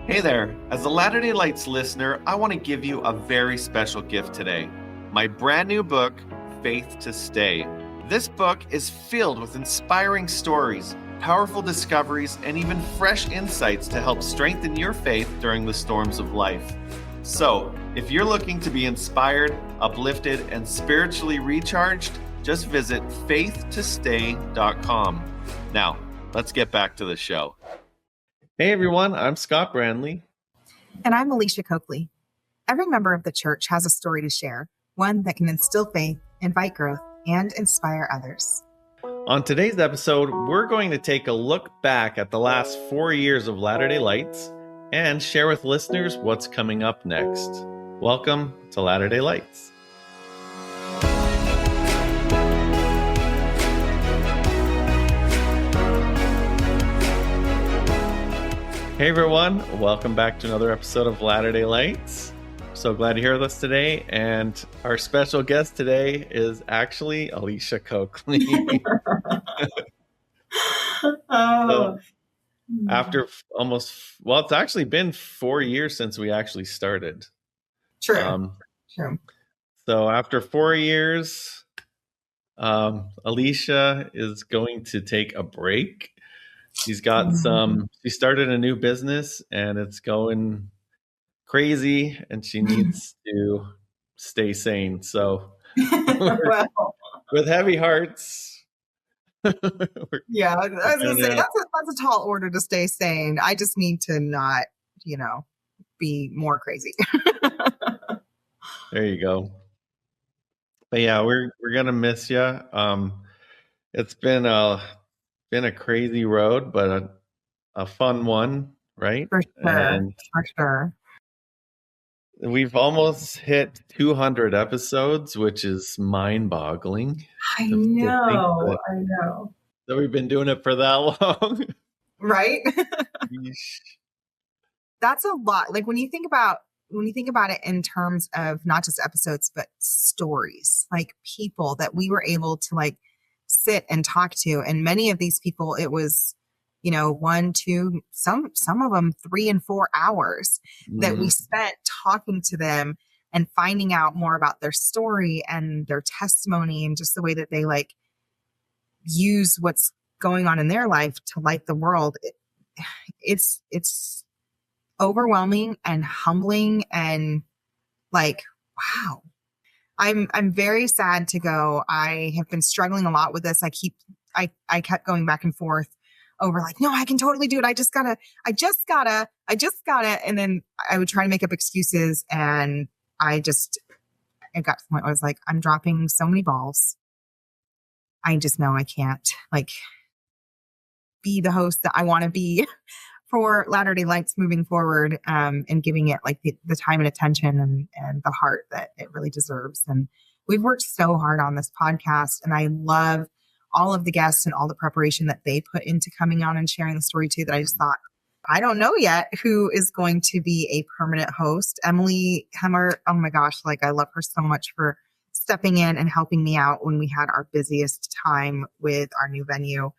Hey there, as a Latter-day Lights listener, I want to give you a very special gift today. My brand new book, Faith to Stay. This book is filled with inspiring stories, powerful discoveries, and even fresh insights to help strengthen your faith during the storms of life. So, if you're looking to be inspired, uplifted, and spiritually recharged, just visit faithtostay.com. Now, let's get back to the show. Hey everyone, I'm Scott Brandley. And I'm Alicia Coakley. Every member of the church has a story to share, one that can instill faith, invite growth, and inspire others. On today's episode, we're going to take a look back at the last 4 years of Latter-day Lights and share with listeners what's coming up next. Welcome to Latter-day Lights. Hey everyone, welcome back to another episode of Latter-day Lights. So glad you're here with us today, and our special guest today is actually Alisha Coakley. So after it's actually been 4 years since we actually started. True. So after 4 years, Alicia is going to take a break. She's got she started a new business and it's going crazy and she needs to stay sane. So with heavy hearts. Yeah, I was going to say, that's a tall order to stay sane. I just need to not, be more crazy. There you go. But yeah, we're going to miss you. It's been a crazy road, but a fun one, right? For sure. We've almost hit 200 episodes, which is mind-boggling. I know. That we've been doing it for that long. Right? That's a lot. Like when you think about it in terms of not just episodes, but stories, like people that we were able to like sit and talk to. And many of these people, it was, 1, 2, some of them 3 and 4 hours that we spent talking to them and finding out more about their story and their testimony and just the way that they like use what's going on in their life to light the world. It's overwhelming and humbling and like, wow. I'm very sad to go. I have been struggling a lot with this. I kept going back and forth over like, no, I can totally do it. I just gotta. And then I would try to make up excuses. And it got to the point where I was like, I'm dropping so many balls. I just know I can't like be the host that I want to be for Latter-day Lights moving forward, and giving it like the time and attention and the heart that it really deserves. And we've worked so hard on this podcast, and I love all of the guests and all the preparation that they put into coming on and sharing the story too, that I just thought, I don't know yet who is going to be a permanent host. Emily Hemmer, oh my gosh, like I love her so much for stepping in and helping me out when we had our busiest time with our new venue.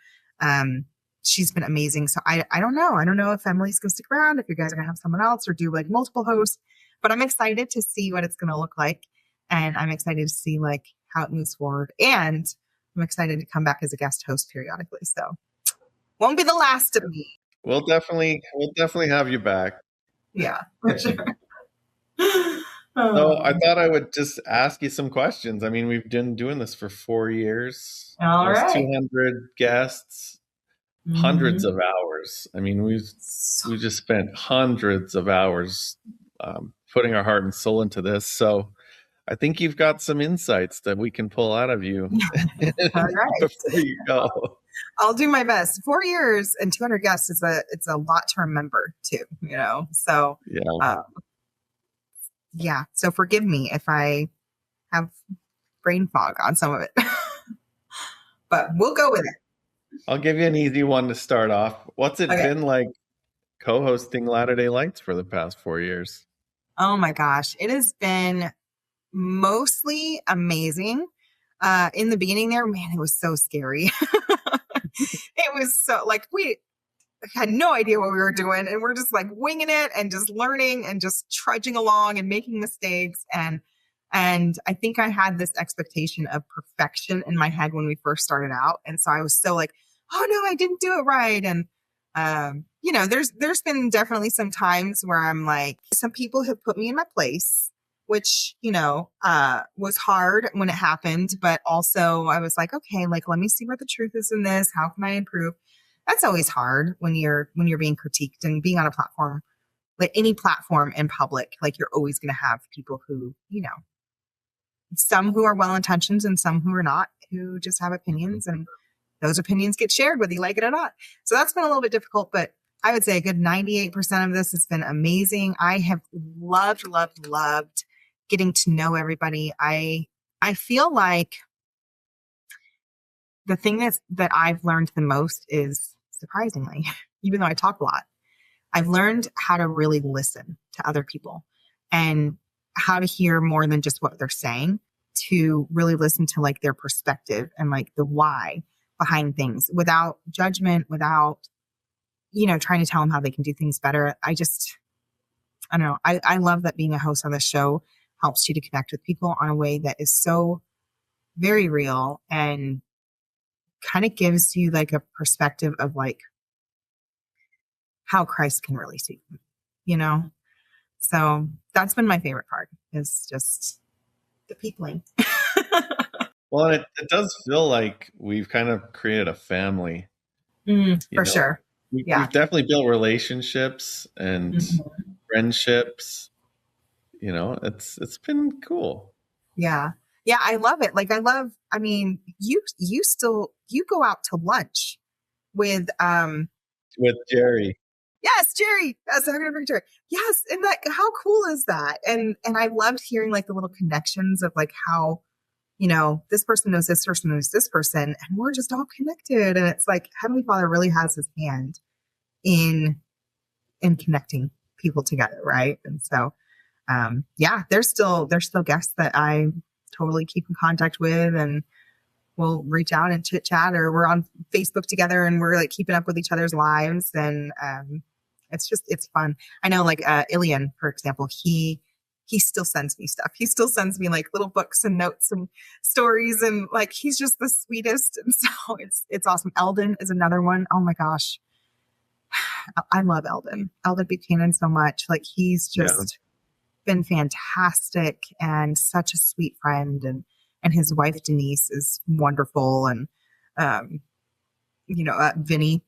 She's been amazing. So I don't know. I don't know if Emily's going to stick around, if you guys are going to have someone else or do like multiple hosts, but I'm excited to see what it's going to look like. And I'm excited to see like how it moves forward. And I'm excited to come back as a guest host periodically. So won't be the last of me. We'll definitely have you back. Yeah, for sure. So I thought I would just ask you some questions. I mean, we've been doing this for 4 years. All right. 200 guests. Hundreds of hours. I mean, we just spent hundreds of hours putting our heart and soul into this. So I think you've got some insights that we can pull out of you. All right. Before you go. I'll do my best. 4 years and 200 guests it's a lot to remember too, So yeah. So forgive me if I have brain fog on some of it, but we'll go with it. I'll give you an easy one to start off. What's it been like co-hosting Latter-day Lights for the past 4 years? Oh my gosh. It has been mostly amazing. In the beginning there, man, it was so scary. It was so like had no idea what we were doing. And we're just like winging it and just learning and just trudging along and making mistakes. And I think I had this expectation of perfection in my head when we first started out. And so I was so like, oh no, I didn't do it right. And, there's been definitely some times where I'm like, some people have put me in my place, which, was hard when it happened. But also I was like, okay, like, let me see what the truth is in this. How can I improve? That's always hard when you're being critiqued and being on a platform, like any platform in public. Like you're always going to have people who, some who are well-intentioned and some who are not, who just have opinions, and those opinions get shared whether you like it or not. So that's been a little bit difficult, but I would say a good 98% of this has been amazing. I have loved getting to know everybody. I feel like the thing that I've learned the most is, surprisingly, even though I talk a lot, I've learned how to really listen to other people and how to hear more than just what they're saying, to really listen to like their perspective and like the why behind things without judgment, without, trying to tell them how they can do things better. I don't know. I love that being a host on this show helps you to connect with people on a way that is so very real and kind of gives you like a perspective of like how Christ can really see them, So that's been my favorite part, is just the peopling. Well, it does feel like we've kind of created a family. For sure. We've definitely built relationships and friendships. It's been cool. Yeah. Yeah. I love it. Like you go out to lunch with Jerry. Yes, Jerry. That's I'm gonna bring Jerry. Yes. And like, how cool is that? And I loved hearing like the little connections of like how, this person knows this person knows this person, and we're just all connected. And it's like Heavenly Father really has his hand in connecting people together, right? And so there's still guests that I totally keep in contact with, and we'll reach out and chit chat, or we're on Facebook together and we're like keeping up with each other's lives. And it's fun. I know like Ilian, for example, he still sends me stuff. He still sends me like little books and notes and stories, and like he's just the sweetest. And so it's awesome. Eldon is another one. Oh my gosh. I love Eldon Buchanan so much. Like he's just been fantastic and such a sweet friend, and his wife Denise is wonderful. And Vinny,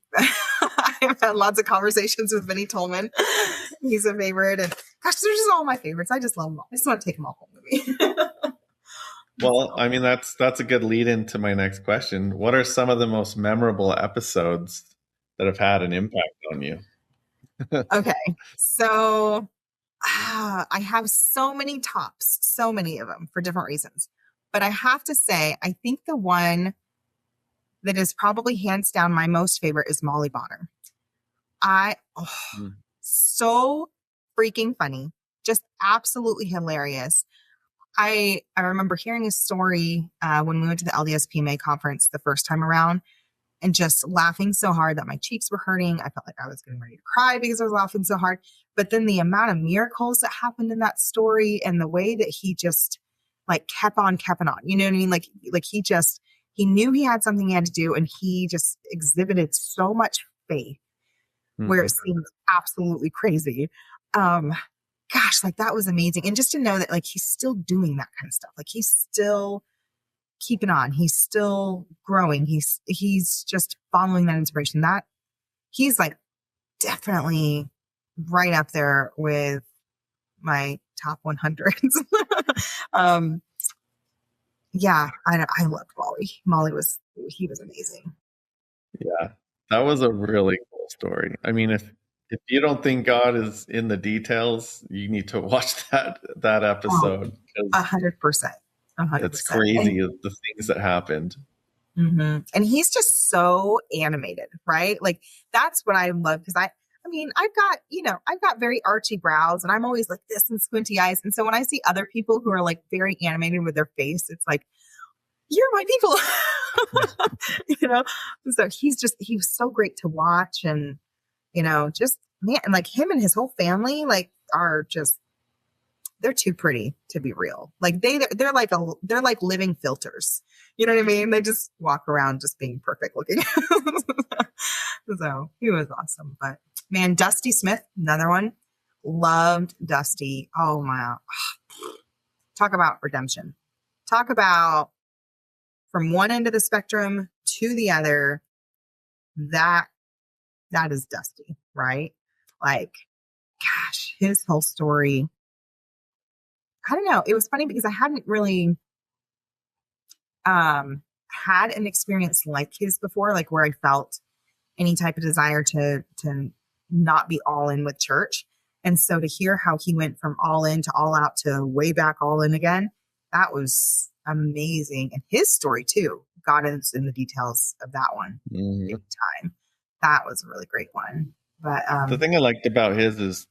I've had lots of conversations with Vinny Tolman. He's a favorite, and gosh, they're just all my favorites. I just love them all. I just want to take them all home with me. Well, I mean, that's a good lead into my next question. What are some of the most memorable episodes that have had an impact on you? Okay. So I have so many tops, so many of them for different reasons. But I have to say, I think the one that is probably hands down my most favorite is Molly Bonner. So freaking funny, just absolutely hilarious. I remember hearing a story when we went to the LDSPMA conference the first time around, and just laughing so hard that my cheeks were hurting. I felt like I was getting ready to cry because I was laughing so hard. But then the amount of miracles that happened in that story, and the way that he just like kept on. You know what I mean? Like he knew he had something he had to do, and he just exhibited so much faith where it seemed absolutely crazy. Gosh, like that was amazing. And just to know that like he's still doing that kind of stuff. Like he's still keeping on. He's still growing. He's just following that inspiration. That he's like definitely right up there with my top 100s. I loved Molly. He was amazing. Yeah, that was a really cool story. I mean, if you don't think God is in the details, you need to watch that episode. 100%. It's crazy, the things that happened. Mm-hmm. And he's just so animated, right? Like that's what I love, because I've got very archy brows, and I'm always like this and squinty eyes. And so when I see other people who are like very animated with their face, it's like, you're my people. So he was so great to watch. And just man, and like him and his whole family, like are just, they're too pretty to be real. Like they're like living filters. You know what I mean? They just walk around just being perfect looking. So he was awesome. But man, Dusty Smith, another one. Loved Dusty. Oh my, talk about redemption. Talk about from one end of the spectrum to the other. That is Dusty, right? Like, gosh, his whole story. I don't know. It was funny because I hadn't really had an experience like his before, like where I felt any type of desire to not be all in with church. And so to hear how he went from all in to all out to way back all in again, that was amazing. And his story too, got us in the details of that one big time. That was a really great one. But the thing I liked about his is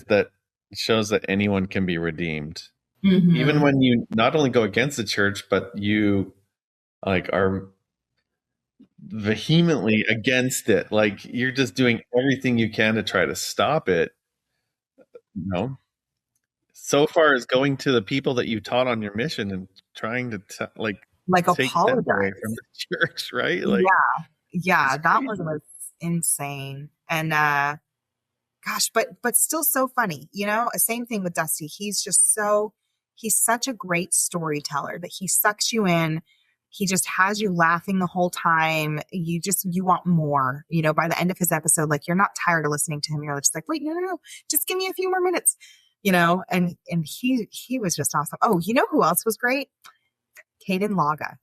that it shows that anyone can be redeemed. Even when you not only go against the church, but you like are vehemently against it. Like you're just doing everything you can to try to stop it. So far as going to the people that you taught on your mission and trying to like take them away from the church, right? Like, yeah, that one was insane. And gosh, but still so funny, same thing with Dusty. He's such a great storyteller that he sucks you in. He just has you laughing the whole time. You want more, by the end of his episode, like you're not tired of listening to him. You're just like, wait, no, just give me a few more minutes, and he was just awesome. Oh, you know who else was great? Caden Laga.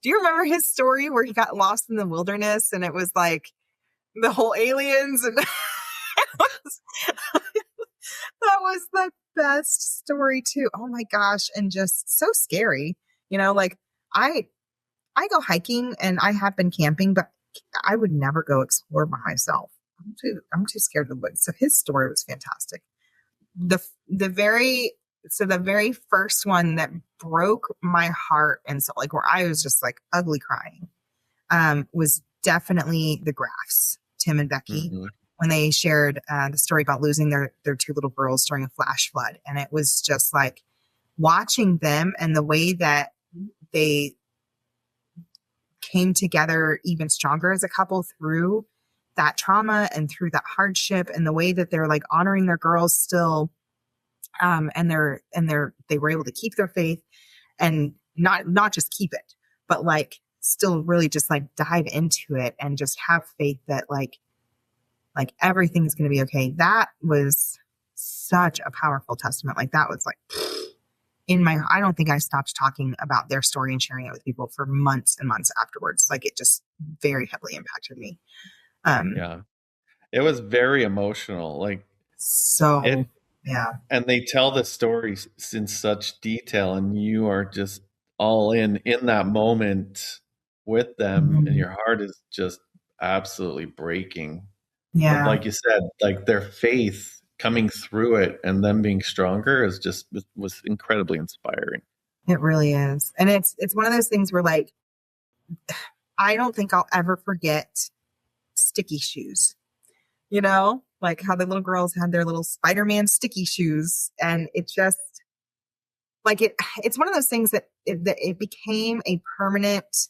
Do you remember his story where he got lost in the wilderness and it was like the whole aliens and that was the best story too. Oh my gosh. And just so scary, like I go hiking and I have been camping, but I would never go explore by myself. I'm too scared of the woods. So his story was fantastic. The very first one that broke my heart, and so like where I was just like ugly crying, was definitely the Graffs, Tim and Becky, when they shared the story about losing their two little girls during a flash flood. And it was just like watching them and the way that they came together even stronger as a couple through that trauma and through that hardship, and the way that they're like honoring their girls still. And they were able to keep their faith and not just keep it, but like still really just like dive into it and just have faith that like everything's going to be okay. That was such a powerful testament. Like that was like I don't think I stopped talking about their story and sharing it with people for months and months afterwards. Like it just very heavily impacted me. Yeah, it was very emotional. Like yeah. And they tell the stories in such detail, and you are just all in that moment with them, and your heart is just absolutely breaking. Yeah. But like you said, like their faith coming through it and them being stronger was incredibly inspiring. It really is. And it's one of those things where like, I don't think I'll ever forget sticky shoes, like how the little girls had their little Spider-Man sticky shoes. And it just like, it's one of those things that it became a permanent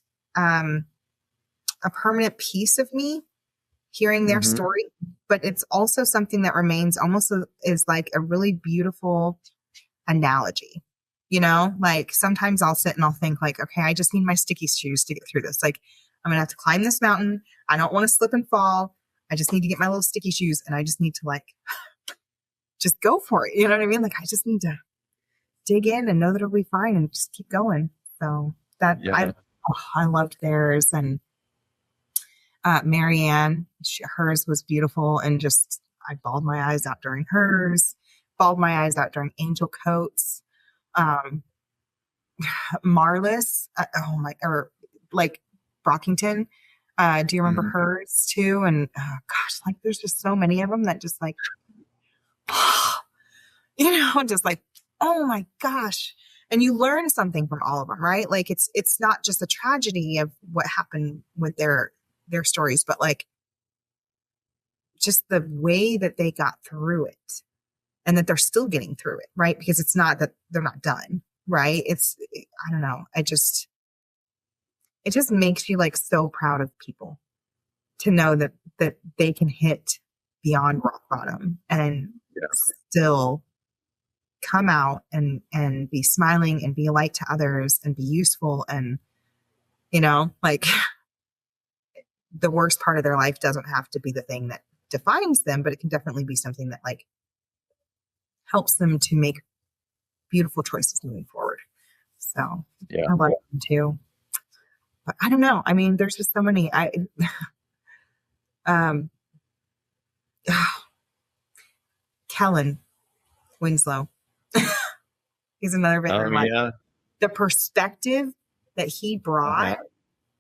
piece of me hearing their story, but it's also something that remains almost is like a really beautiful analogy. Like sometimes I'll sit and I'll think like, okay, I just need my sticky shoes to get through this. Like I'm going to have to climb this mountain. I don't want to slip and fall. I just need to get my little sticky shoes and I just need to like, just go for it. You know what I mean? Like I just need to dig in and know that it'll be fine and just keep going. So that I loved theirs. And Marianne, hers was beautiful. And just, I bawled my eyes out during hers, bawled my eyes out during Angel Coates. Marlis, or like Brockington. Do you remember hers too? And gosh, like there's just so many of them that just like, just like, oh my gosh. And you learn something from all of them, right? Like it's not just a tragedy of what happened with their stories, but like just the way that they got through it and that they're still getting through it, right? Because it's not that they're not done, right? I don't know. It just makes you like so proud of people to know that they can hit beyond rock bottom and still come out and be smiling and be a light to others and be useful. And, like the worst part of their life doesn't have to be the thing that defines them, but it can definitely be something that like helps them to make beautiful choices moving forward. So I love them too. But I don't know. I mean, there's just so many. Kellen Winslow. He's another victim. The perspective that he brought.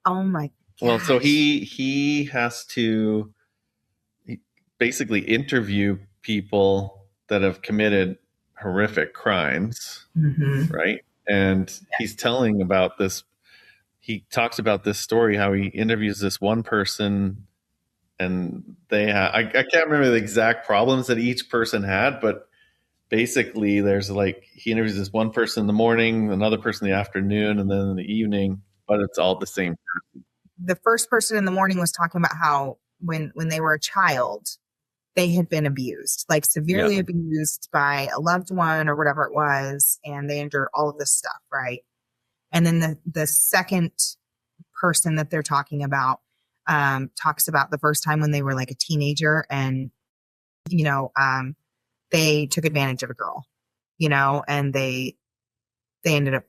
Oh my gosh. Well, so he has to basically interview people that have committed horrific crimes, right? And he's telling about this. He talks about this story, how he interviews this one person and they have, I can't remember the exact problems that each person had, but basically there's like, he interviews this one person in the morning, another person in the afternoon, and then in the evening, but it's all the same person. The first person in the morning was talking about how when they were a child, they had been abused, like severely abused by a loved one or whatever it was. And they endured all of this stuff. Right. And then the second person that they're talking about talks about the first time when they were like a teenager and, they took advantage of a girl, and they ended up,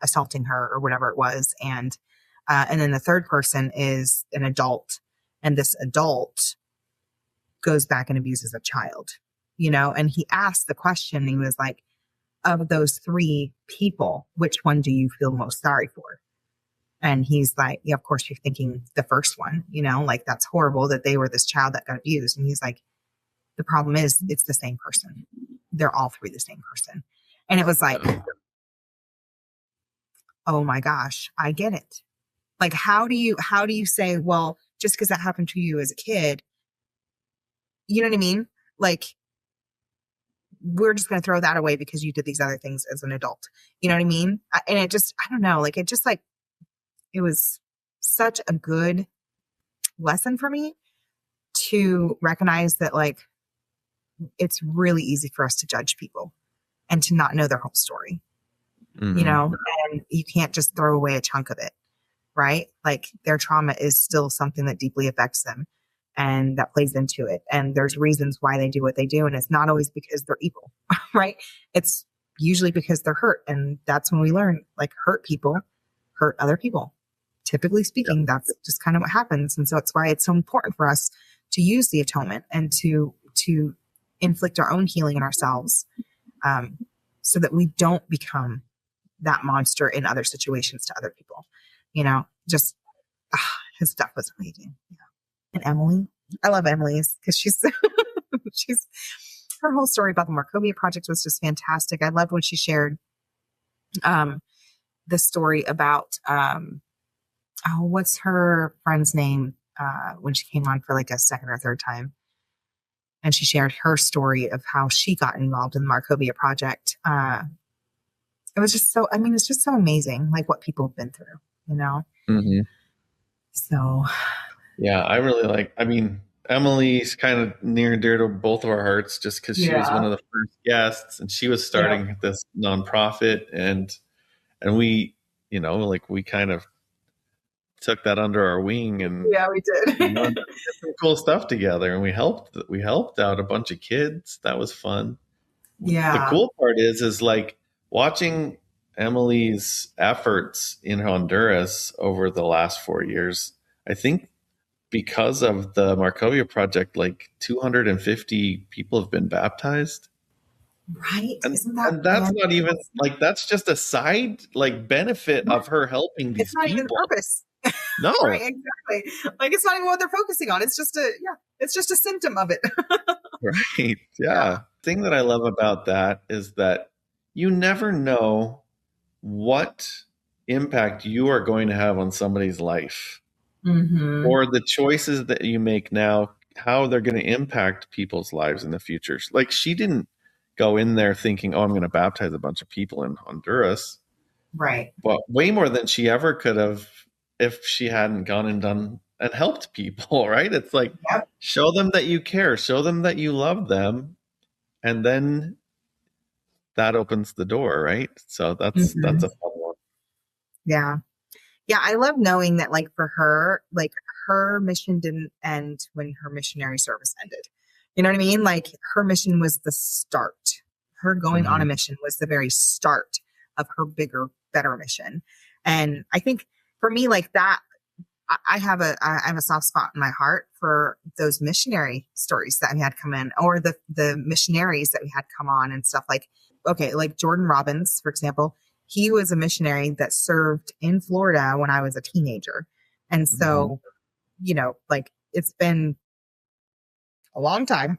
assaulting her or whatever it was. And then the third person is an adult, and this adult goes back and abuses a child, and he asked the question, he was like, of those three people, which one do you feel most sorry for? And he's like, yeah, of course you're thinking the first one, like that's horrible that they were this child that got abused. And he's like, the problem is it's the same person. They're all three the same person. And it was like, oh my gosh, I get it. Like, how do you say, well, just because that happened to you as a kid, you know what I mean? Like, we're just going to throw that away because you did these other things as an adult. You know what I mean? And it just, I don't know, like, it was such a good lesson for me to recognize that, like, it's really easy for us to judge people and to not know their whole story, and you can't just throw away a chunk of it, right? Like, their trauma is still something that deeply affects them and that plays into it. And there's reasons why they do what they do. And it's not always because they're evil, right? It's usually because they're hurt. And that's when we learn, like, hurt people hurt other people. Typically speaking, that's just kind of what happens. And so it's why it's so important for us to use the atonement and to inflict our own healing in ourselves, so that we don't become that monster in other situations to other people. Just his stuff was amazing. And Emily, I love Emily's because she's her whole story about the Markovia project was just fantastic. I loved when she shared the story about what's her friend's name when she came on for like a second or third time. And she shared her story of how she got involved in the Markovia project. It was just it's just so amazing, like what people have been through, So. Yeah, I really Emily's kind of near and dear to both of our hearts just because she was one of the first guests and she was starting this nonprofit and we, we kind of took that under our wing and we did did some cool stuff together and we helped out a bunch of kids. That was fun. The cool part is like watching Emily's efforts in Honduras over the last 4 years. I think because of the Markovia project, like 250 people have been baptized. Right. And that's not even like, that's just a side benefit of her helping these people. It's not even the purpose. No. Right, exactly. Like, it's not even what they're focusing on. It's just a symptom of it. Right. Yeah. The thing that I love about that is that you never know what impact you are going to have on somebody's life. Or the choices that you make now how they're going to impact people's lives in the future. Like she didn't go in there thinking, "Oh, I'm going to baptize a bunch of people in Honduras," Right. but way more than she ever could have if she hadn't gone and done and helped people. Right? It's like Yep. show them that you care, show them that you love them, and then that opens the door, right? So that's Mhm. a fun one. Yeah. Yeah. I love knowing that, like, for her, like, her mission didn't end when her missionary service ended. You know what I mean? Like, her mission was the start. Her going on a Mm-hmm. mission was the very start of her bigger, better mission. And I think for me, like that, I have a soft spot in my heart for those missionary stories that we had come in, or the missionaries that we had come on and stuff. Like, okay, like Jordan Robbins, for example, he was a missionary that served in Florida when I was a teenager. And Mm-hmm. so, like, it's been a long time,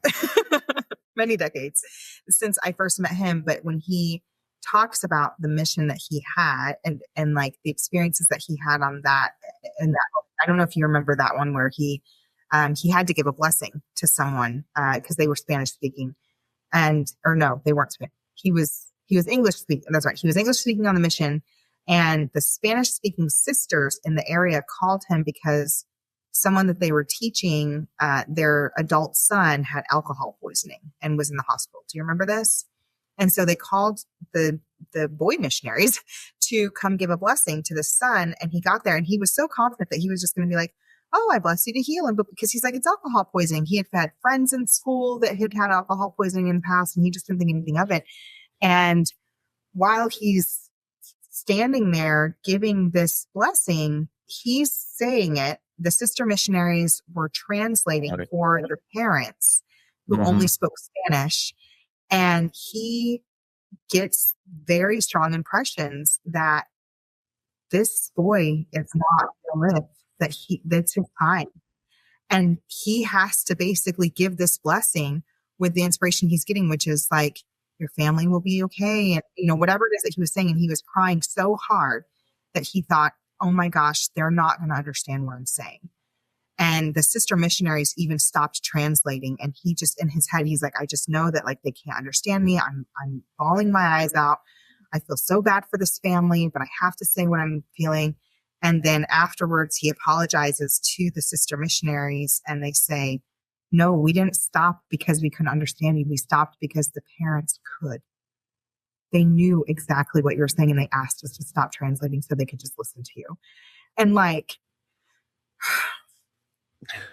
many decades since I first met him. But when he talks about the mission that he had, and like the experiences that he had on that, and that, I don't know if you remember that one where he had to give a blessing to someone because they were Spanish speaking, and or no, they weren't Spanish. He was English speaking. That's right. He was English speaking on the mission, and the Spanish speaking sisters in the area called him because someone that they were teaching, their adult son had alcohol poisoning and was in the hospital. Do you remember this? And so they called the boy missionaries to come give a blessing to the son. And he got there and he was so confident that he was just going to be like, "Oh, I bless you to heal him." But because he's like, it's alcohol poisoning. He had friends in school that had had alcohol poisoning in the past, and he just didn't think anything of it. And while he's standing there giving this blessing, he's saying it. The sister missionaries were translating Got it. for the parents who Mm-hmm. only spoke Spanish. And he gets very strong impressions that this boy is not going to live, that's his time. And he has to basically give this blessing with the inspiration he's getting, which is like, your family will be okay. And, whatever it is that he was saying. And he was crying so hard that he thought, oh my gosh, they're not going to understand what I'm saying. And the sister missionaries even stopped translating. And he just, in his head, he's like, I just know that, like, they can't understand me. I'm bawling my eyes out. I feel so bad for this family, but I have to say what I'm feeling. And then afterwards, he apologizes to the sister missionaries, and they say, no, we didn't stop because we couldn't understand you. We stopped because the parents could. They knew exactly what you were saying, and they asked us to stop translating so they could just listen to you. And, like,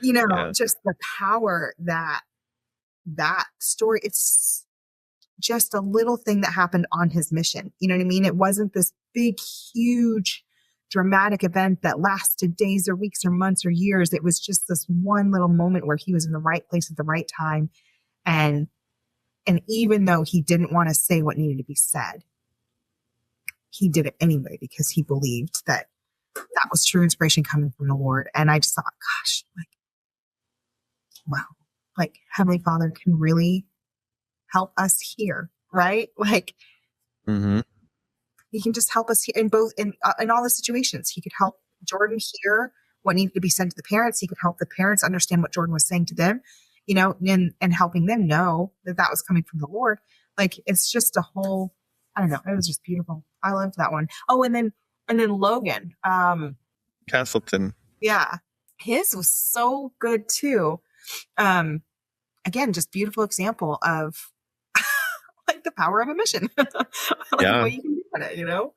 Yeah. just the power that story, it's just a little thing that happened on his mission. You know what I mean? It wasn't this big, huge, dramatic event that lasted days or weeks or months or years. It was just this one little moment where he was in the right place at the right time. And even though he didn't want to say what needed to be said, he did it anyway because he believed that that was true inspiration coming from the Lord. And I just thought, gosh, like, wow, like Heavenly Father can really help us here, right? Like, Mm-hmm. he can just help us here in all the situations. He could help Jordan hear what needed to be said to the parents. He could help the parents understand what Jordan was saying to them, and helping them know that that was coming from the Lord. Like, it's just a whole, I don't know. It was just beautiful. I loved that one. Oh, and then Logan. Castleton. Yeah, his was so good too. Um, Again, just beautiful example of like the power of a mission, like Yeah. what you can do on it.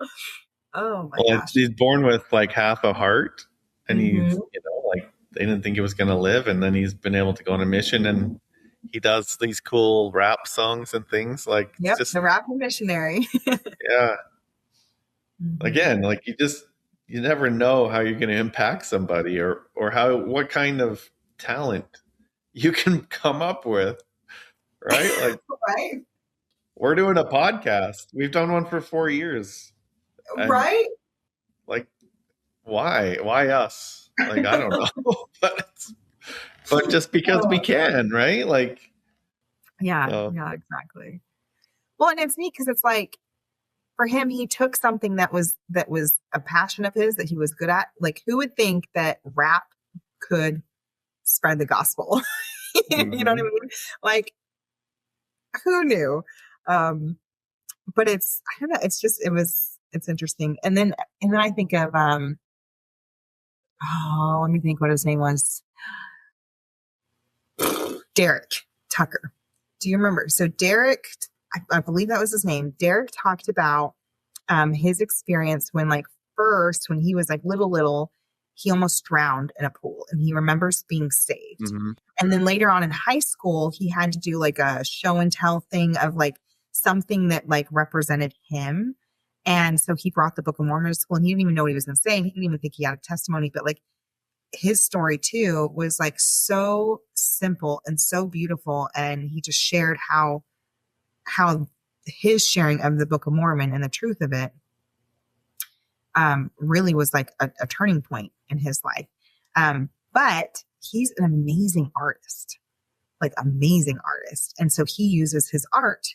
Oh my Well, gosh. he's born with like half a heart, and he's, Mhm. like they didn't think he was going to live, and then he's been able to go on a mission, and he does these cool rap songs and things. Like it's Yep, just, the rapper missionary. yeah. Mhm. Again, like you never know how you're going to impact somebody, or what kind of talent you can come up with, right? Like Right? we're doing a podcast. We've done one for 4 years, and Right? like why us? Like I don't know, but just because we Oh, can, right? Like, yeah, so yeah, exactly. Well, and it's neat because it's like for him, he took something that was a passion of his that he was good at. Like, who would think that rap could spread the gospel? You know what I mean? Like, who knew? Um, but I don't know. It's interesting. And then I think of, oh, let me think what his name was. Derek Tucker. Do you remember? So Derek, I believe that was his name. Derek talked about his experience when, like, first, when he was like little, he almost drowned in a pool and he remembers being saved. Mm-hmm. And then later on in high school, he had to do like a show and tell thing of like something that like represented him. And so he brought the Book of Mormon to school and he didn't even know what he was going to say. And he didn't even think he had a testimony, but like his story too was like so simple and so beautiful. And he just shared how his sharing of the Book of Mormon and the truth of it really was like a turning point in his life. But he's an amazing artist, like amazing artist. And so he uses his art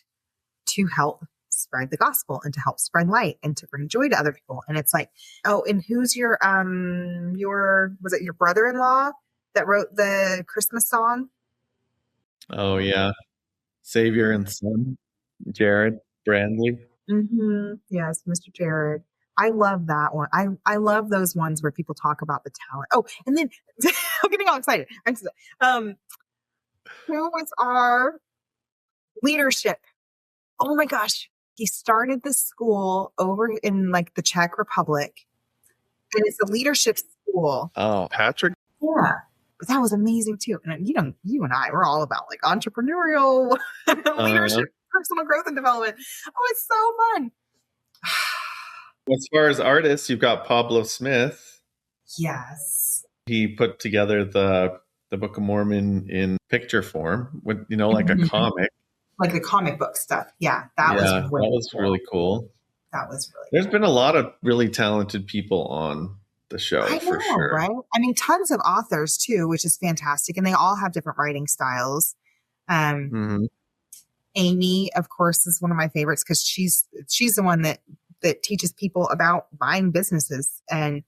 to help spread the gospel and to help spread light and to bring joy to other people. And it's like, oh, and who's your was it your brother-in-law that wrote the Christmas song? Oh yeah, Savior and Son, Jared Brandley. Mm-hmm. Yes, Mr. Jared. I love that one. I love those ones where people talk about the talent. Oh, and then I'm getting all excited. Who was our leadership? Oh my gosh. He started this school over in like the Czech Republic. And it's a leadership school. Oh, Patrick. Yeah. But that was amazing too. And you and I, we're all about like entrepreneurial leadership, personal growth and development. Oh, it's so fun. As far as artists, you've got Pablo Smith. Yes. He put together the Book of Mormon in picture form with, like a comic. Like the comic book stuff. Yeah. That was really cool. That was really There's been a lot of really talented people on the show for sure. Right? I mean, tons of authors too, which is fantastic. And they all have different writing styles. Amy, of course, is one of my favorites because she's the one that teaches people about buying businesses. And,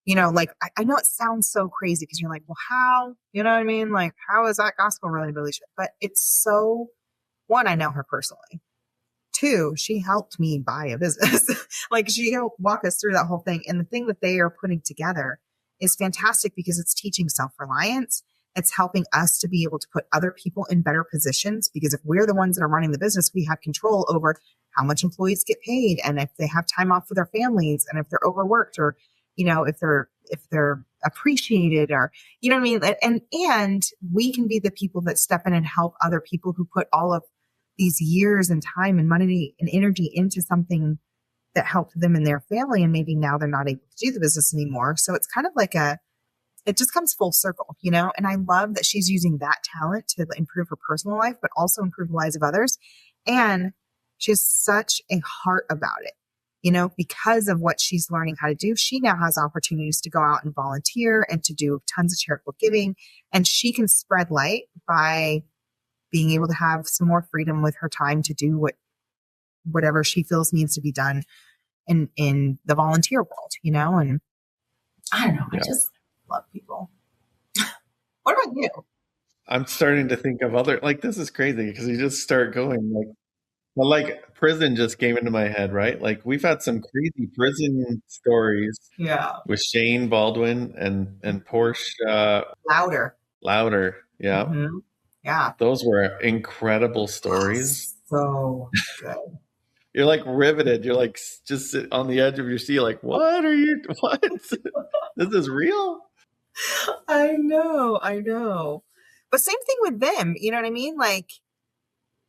like, I know it sounds so crazy because you're like, well, how, you know what I mean? Like, how is that gospel really? But it's so, one, I know her personally. Two, she helped me buy a business. Like, she helped walk us through that whole thing. And the thing that they are putting together is fantastic because it's teaching self-reliance. It's helping us to be able to put other people in better positions, because if we're the ones that are running the business, we have control over how much employees get paid and if they have time off for their families and if they're overworked or, if they're appreciated or, you know what I mean? And we can be the people that step in and help other people who put all of these years and time and money and energy into something that helped them and their family. And maybe now they're not able to do the business anymore. So it's kind of like it just comes full circle, and I love that she's using that talent to improve her personal life, but also improve the lives of others. And she has such a heart about it, because of what she's learning how to do. She now has opportunities to go out and volunteer and to do tons of charitable giving. And she can spread light by being able to have some more freedom with her time to do whatever she feels needs to be done in the volunteer world, and I don't know. Yeah. I just love people. What about you? I'm starting to think of other, like, this is crazy because you just start going like prison just came into my head, right? Like, we've had some crazy prison stories. Yeah. With Shane Baldwin and Porsche Louder. Yeah. Mm-hmm. Yeah. Those were incredible stories. So good. You're like riveted. You're like just sit on the edge of your seat. Like, what? This is real? I know. But same thing with them. You know what I mean? Like,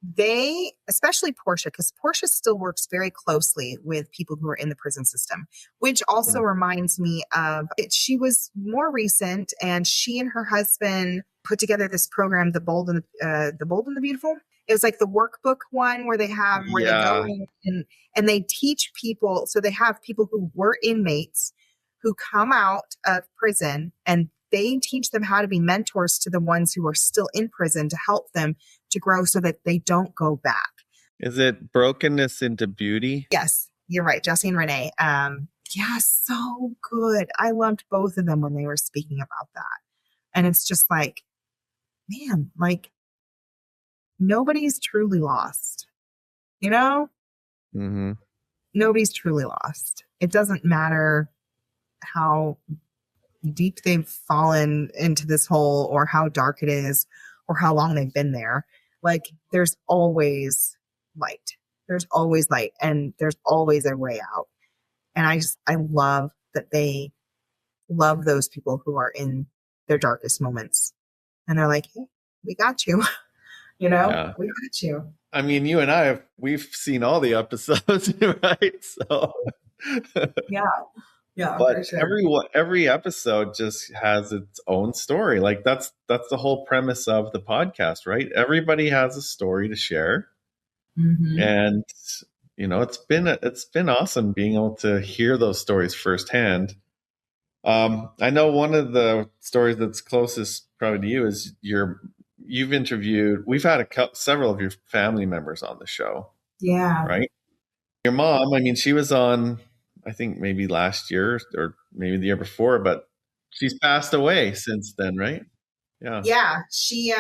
they, especially Portia, because Portia still works very closely with people who are in the prison system, which also reminds me of it. She was more recent, and she and her husband put together this program, The Bold and the Beautiful. It was like the workbook one where they have they go in and they teach people. So they have people who were inmates who come out of prison, and they teach them how to be mentors to the ones who are still in prison to help them to grow so that they don't go back. Is it Brokenness into Beauty? Yes, you're right. Jesse and Renee. Yeah, so good. I loved both of them when they were speaking about that. And it's just like, man, like nobody's truly lost, you know? Mm-hmm. Nobody's truly lost. It doesn't matter how deep they've fallen into this hole or how dark it is or how long they've been there. Like there's always light. There's always light and there's always a way out. And I love that they love those people who are in their darkest moments. And they're like, hey, we got you. Yeah. We got you. I mean, you and we've seen all the episodes, right? So, Yeah. Yeah, but for sure. every episode just has its own story. Like that's the whole premise of the podcast, right? Everybody has a story to share, Mm-hmm. and it's been awesome being able to hear those stories firsthand. I know one of the stories that's closest probably to you is you've interviewed. We've had several of your family members on the show, Yeah. right? Your mom, I mean, she was on, I think maybe last year or maybe the year before, but she's passed away since then, right? Yeah. Yeah. She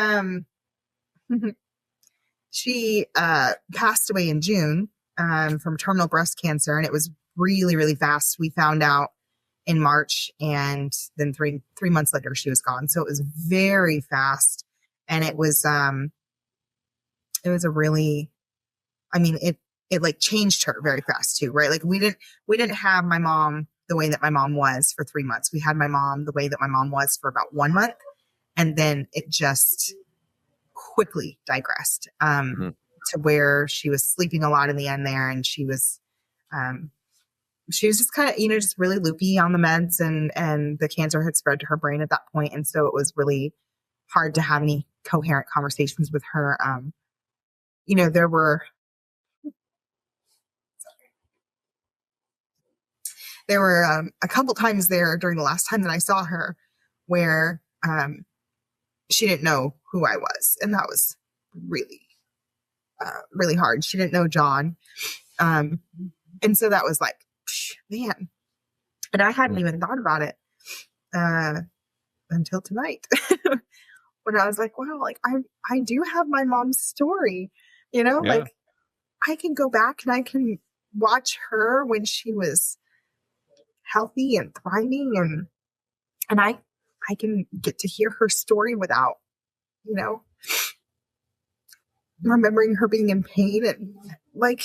passed away in June from terminal breast cancer, and it was really, really fast. We found out in March, and then three months later, she was gone. So it was very fast, and it was a really, I mean, it like changed her very fast too, right? Like we didn't have my mom the way that my mom was for 3 months. We had my mom the way that my mom was for about 1 month, and then it just quickly digressed Mhm. to where she was sleeping a lot in the end there, and she was just kind of just really loopy on the meds, and the cancer had spread to her brain at that point, and so it was really hard to have any coherent conversations with her. There were a couple times there during the last time that I saw her where she didn't know who I was, and that was really really hard. She didn't know John. And so that was like, man. And I hadn't even thought about it until tonight. When I was like, wow, like I do have my mom's story, Yeah. like I can go back and I can watch her when she was healthy and thriving, and I can get to hear her story without, you know, remembering her being in pain, and like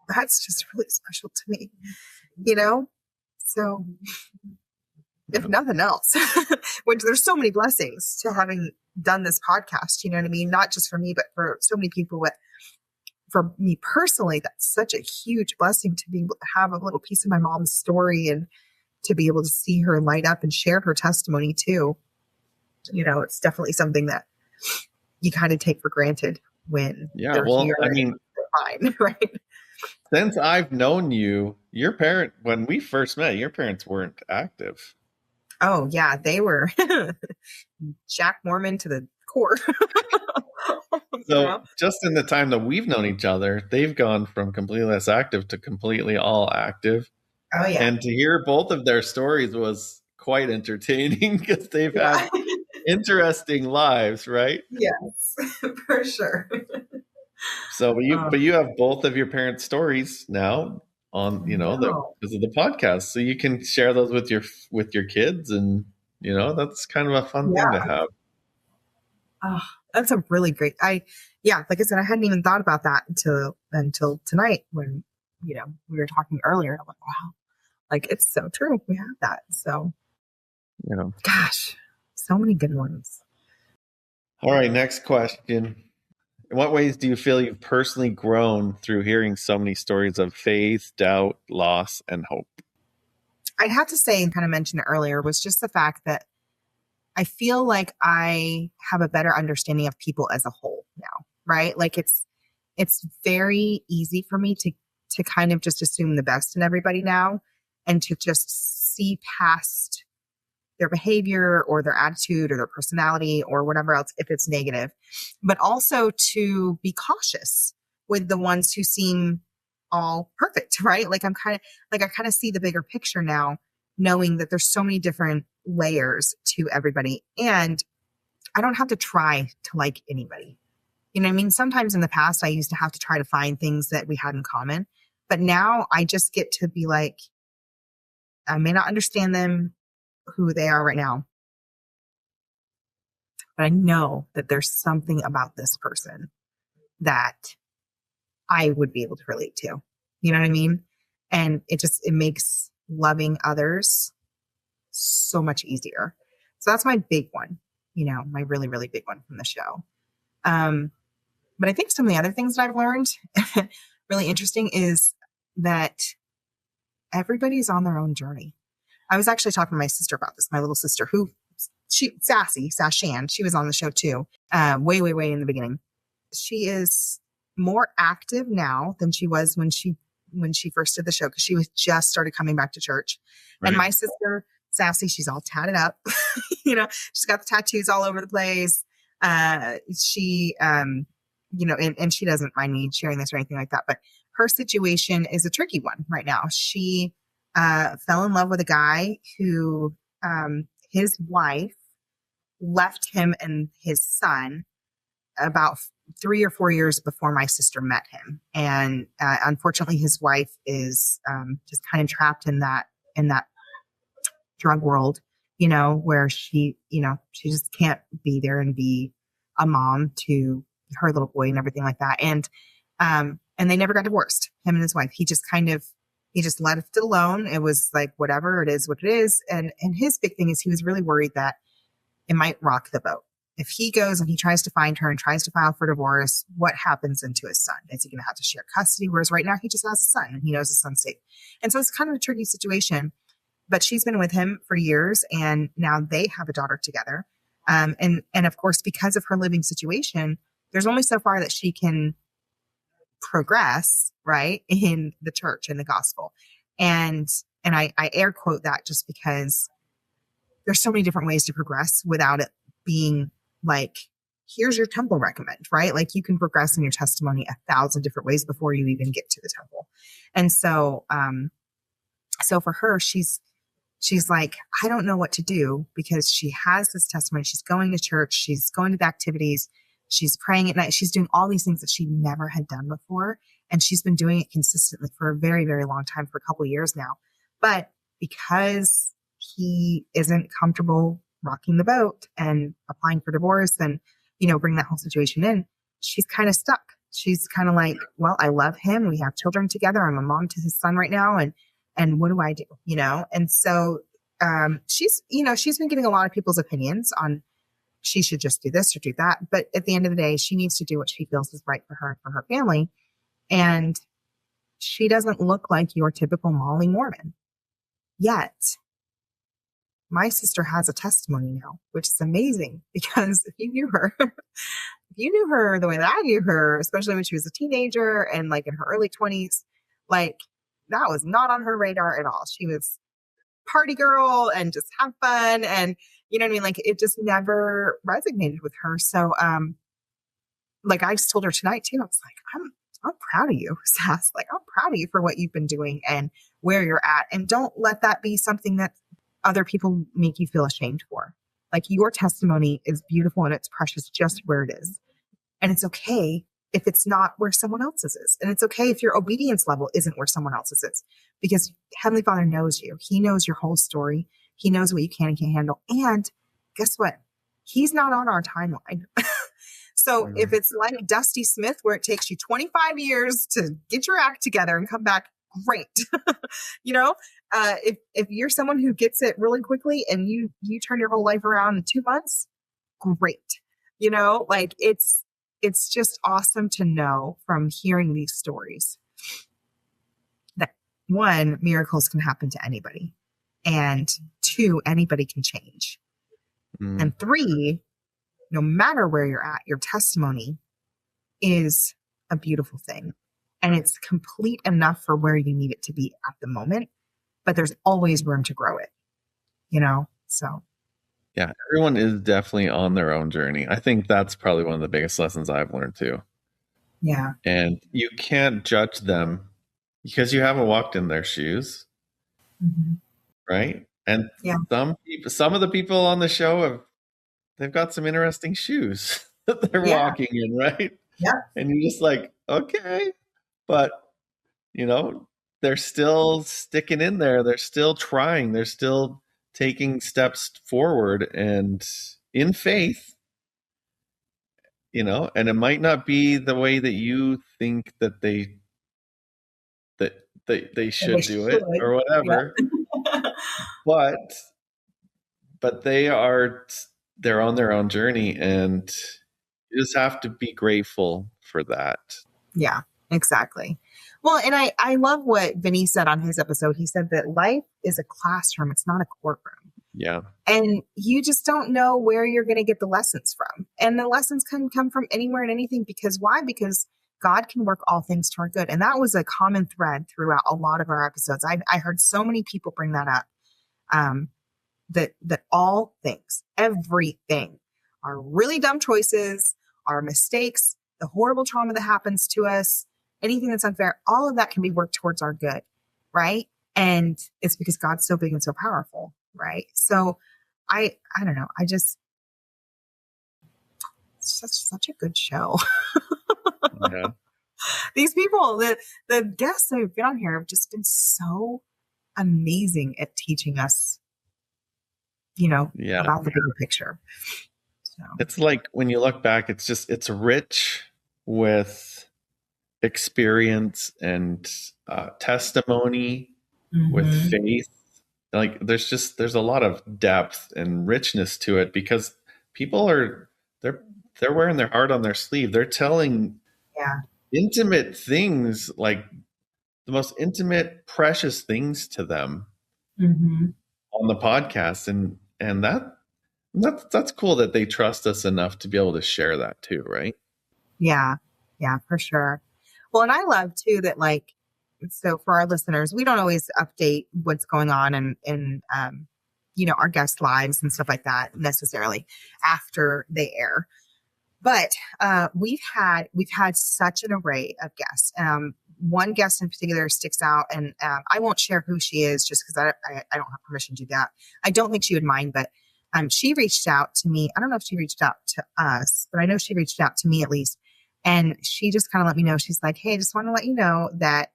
that's just really special to me, you know? So if nothing else, which there's so many blessings to having done this podcast, you know what I mean? Not just for me, but for so many people. But for me personally, that's such a huge blessing to be able to have a little piece of my mom's story and to be able to see her light up and share her testimony too. It's definitely something that you kind of take for granted when Yeah. they're Well, here I and mean, they're fine, right? since I've known you, when we first met, your parents weren't active. Oh yeah, they were Jack Mormon to the core. So just in the time that we've known each other, they've gone from completely less active to completely all active. Oh yeah. And to hear both of their stories was quite entertaining because they've had Yeah. interesting lives, right? Yes, for sure. So, but you have both of your parents' stories now on, No. because of the podcast, so you can share those with your kids, and that's kind of a fun thing to Yeah. have. Oh, that's a really great. Like I said, I hadn't even thought about that until tonight when we were talking earlier. I'm like, wow, like it's so true. We have that. So, gosh, so many good ones. All right, next question. In what ways do you feel you've personally grown through hearing so many stories of faith, doubt, loss, and hope? I'd have to say, and kind of mentioned it earlier, was just the fact that I feel like I have a better understanding of people as a whole now, right? Like it's very easy for me to kind of just assume the best in everybody now and to just see past their behavior or their attitude or their personality or whatever else if it's negative, but also to be cautious with the ones who seem all perfect, right? Like I kind of see the bigger picture now, knowing that there's so many different layers to everybody. And I don't have to try to like anybody. You know what I mean? Sometimes in the past, I used to have to try to find things that we had in common. But now I just get to be like, I may not understand them, who they are right now, but I know that there's something about this person that I would be able to relate to. You know what I mean? And it makes loving others so much easier. So that's my big one, my really, really big one from the show. But I think some of the other things that I've learned really interesting is that everybody's on their own journey. I was actually talking to my sister about this, my little sister, Sashan, she was on the show too, way, way, way in the beginning. She is more active now than she was when she first did the show, because she was just started coming back to church. Right. And my sister, Sassy, she's all tatted up. She's got the tattoos all over the place. She, and she doesn't mind me sharing this or anything like that, but her situation is a tricky one right now. She fell in love with a guy who his wife left him and his son about 3 or 4 years before my sister met him. And unfortunately, his wife is just kind of trapped in that drug world, where she just can't be there and be a mom to her little boy and everything like that. And they never got divorced, him and his wife. He just left it alone. It was like, whatever, it is what it is. And his big thing is he was really worried that it might rock the boat. If he goes and he tries to find her and tries to file for divorce, what happens into his son? Is he going to have to share custody? Whereas right now he just has a son and he knows his son's safe. And so it's kind of a tricky situation, but she's been with him for years and now they have a daughter together. And of course, because of her living situation, there's only so far that she can progress, right, in the church and the gospel. And I air quote that just because there's so many different ways to progress without it being like, here's your temple recommend, right? Like you can progress in your testimony 1,000 different ways before you even get to the temple. And so, so for her, she's like, I don't know what to do, because she has this testimony. She's going to church. She's going to the activities. She's praying at night. She's doing all these things that she never had done before. And she's been doing it consistently for a very, very long time, for a couple of years now. But because he isn't comfortable rocking the boat and applying for divorce and, bring that whole situation in, she's kind of stuck. She's kind of like, well, I love him. We have children together. I'm a mom to his son right now. And what do I do? And so, she's been getting a lot of people's opinions on she should just do this or do that. But at the end of the day, she needs to do what she feels is right for her and for her family. And she doesn't look like your typical Molly Mormon. Yet, my sister has a testimony now, which is amazing, because if you knew her, the way that I knew her, especially when she was a teenager and like in her early 20s, like that was not on her radar at all. She was party girl and just have fun. And you know what I mean? Like it just never resonated with her. So, like I just told her tonight too, I was like, I'm proud of you, Sass. Like, I'm proud of you for what you've been doing and where you're at. And don't let that be something that other people make you feel ashamed for. Like your testimony is beautiful and it's precious just where it is. And it's okay if it's not where someone else's is. And it's okay if your obedience level isn't where someone else's is, because Heavenly Father knows you. He knows your whole story. He knows what you can and can't handle. And guess what? He's not on our timeline. So if it's like Dusty Smith, where it takes you 25 years to get your act together and come back, great. If you're someone who gets it really quickly and you turn your whole life around in 2 months, great. Like it's just awesome to know from hearing these stories that 1, miracles can happen to anybody, and 2, anybody can change. And 3, no matter where you're at, your testimony is a beautiful thing. And it's complete enough for where you need it to be at the moment, but there's always room to grow it, so. Yeah, everyone is definitely on their own journey. I think that's probably one of the biggest lessons I've learned too. Yeah. And you can't judge them because you haven't walked in their shoes, right? And Yeah. some of the people on the show they've got some interesting shoes that they're Yeah. walking in, right? Yeah. And you're just like, okay, but you know, they're still sticking in there. They're still trying. They're still taking steps forward and in faith, and it might not be the way that you think that they They should do it should. or whatever, Yeah. but they're on their own journey, and you just have to be grateful for that. Yeah, exactly. Well, and I love what Vinny said on his episode. He said that life is a classroom, it's not a courtroom. Yeah. And you just don't know where you're going to get the lessons from. And the lessons can come from anywhere and anything. Because why? Because God can work all things to our good. And that was a common thread throughout a lot of our episodes. I heard so many people bring that up. That all things, everything, our really dumb choices, our mistakes, the horrible trauma that happens to us, anything that's unfair, all of that can be worked towards our good, right? And it's because God's so big and so powerful, right? So I don't know. Such a good show. Yeah. These people, the guests that have been on here have just been so amazing at teaching us, Yeah. about the bigger picture. So. It's like when you look back, it's rich with experience and testimony, with faith. Like there's a lot of depth and richness to it because people they're wearing their heart on their sleeve. They're telling intimate things, like the most intimate, precious things to them on the podcast, and that's cool that they trust us enough to be able to share that too, right? Yeah, for sure. Well, and I love too that, like, so for our listeners, we don't always update what's going on in our guest lives and stuff like that necessarily after they air. But we've had such an array of guests. One guest in particular sticks out, and I won't share who she is just because I don't have permission to do that. I don't think she would mind, but she reached out to me. I don't know if she reached out to us, but I know she reached out to me at least. And she just kind of let me know. She's like, hey, I just want to let you know that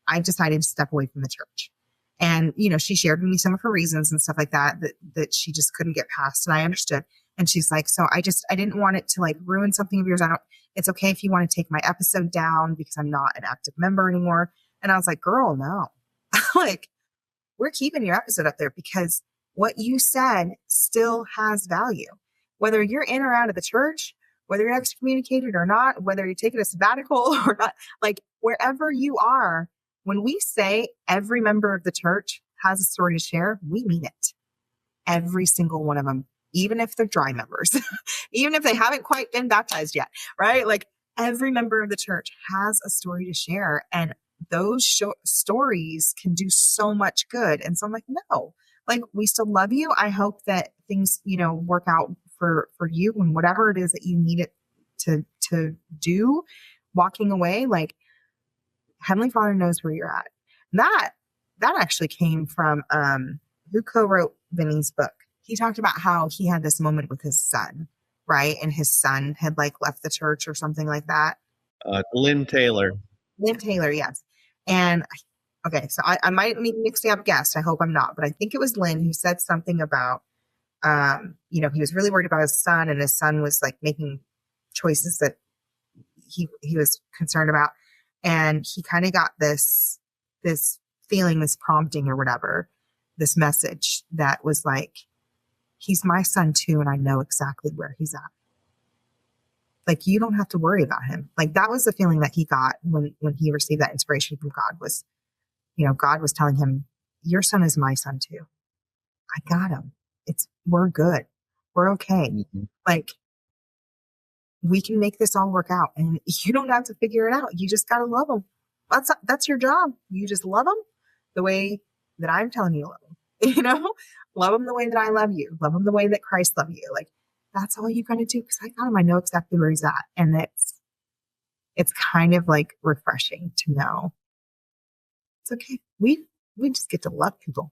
I've decided to step away from the church. And, she shared with me some of her reasons and stuff like that she just couldn't get past. And I understood. And she's like, so I didn't want it to like ruin something of yours. It's okay if you want to take my episode down because I'm not an active member anymore. And I was like, girl, no, like we're keeping your episode up there because what you said still has value, whether you're in or out of the church, whether you're excommunicated or not, whether you're taking a sabbatical or not, like wherever you are, when we say every member of the church has a story to share, we mean it. Every single one of them. Even if they're dry members, even if they haven't quite been baptized yet, right? Like every member of the church has a story to share, and those stories can do so much good. And so I'm like, no, like we still love you. I hope that things, work out for you and whatever it is that you need it to do. Walking away, like Heavenly Father knows where you're at. And that actually came from who co-wrote Vinny's book. He talked about how he had this moment with his son, right? And his son had like left the church or something like that. Lynn Taylor, yes. And okay, so I might be mixing up guests. I hope I'm not, but I think it was Lynn who said something about, he was really worried about his son, and his son was like making choices that he was concerned about. And he kind of got this feeling, this prompting or whatever, this message that was like, he's my son too, and I know exactly where he's at. Like, you don't have to worry about him. Like, that was the feeling that he got when he received that inspiration from God was, God was telling him, your son is my son too. I got him. We're good. We're okay. Like, we can make this all work out, and you don't have to figure it out. You just got to love him. That's your job. You just love him the way that I'm telling you to love him. Love him the way that I love you. Love him the way that Christ loved you. Like, that's all you got to do, because I got him. I know exactly where he's at. And it's kind of like refreshing to know it's okay. We just get to love people.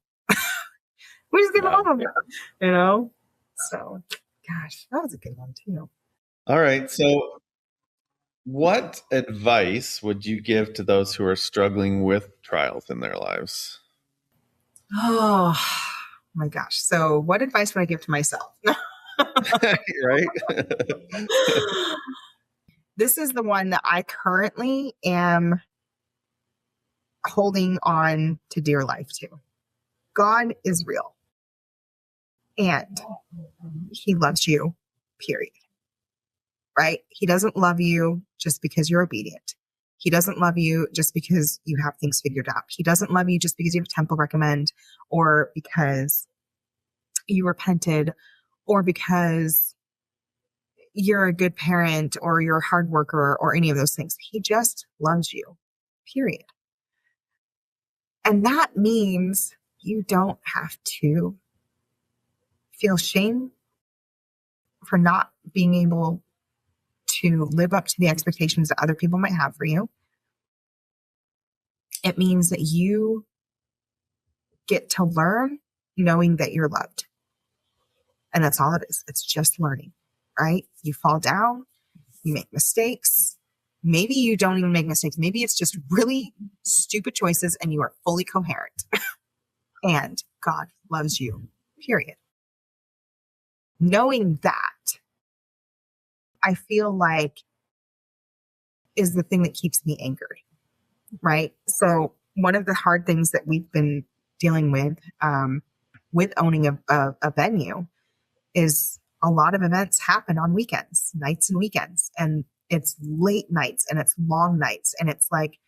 We just get love them, you know? So, gosh, that was a good one too. All right. So, what advice would you give to those who are struggling with trials in their lives? Oh my gosh. So, what advice would I give to myself? Right? This is the one that I currently am holding on to dear life to. God is real and he loves you, period. Right? He doesn't love you just because you're obedient. He doesn't love you just because you have things figured out. He doesn't love you just because you have a temple recommend or because you repented or because you're a good parent or you're a hard worker or any of those things. He just loves you, period. And that means you don't have to feel shame for not being able to live up to the expectations that other people might have for you. It means that you get to learn knowing that you're loved. And that's all it is. It's just learning, right? You fall down, you make mistakes. Maybe you don't even make mistakes. Maybe it's just really stupid choices and you are fully coherent. And God loves you, period. Knowing that, I feel like is the thing that keeps me anchored, right? So one of the hard things that we've been dealing with owning a venue is a lot of events happen on weekends, nights and weekends. And it's late nights and it's long nights. And it's like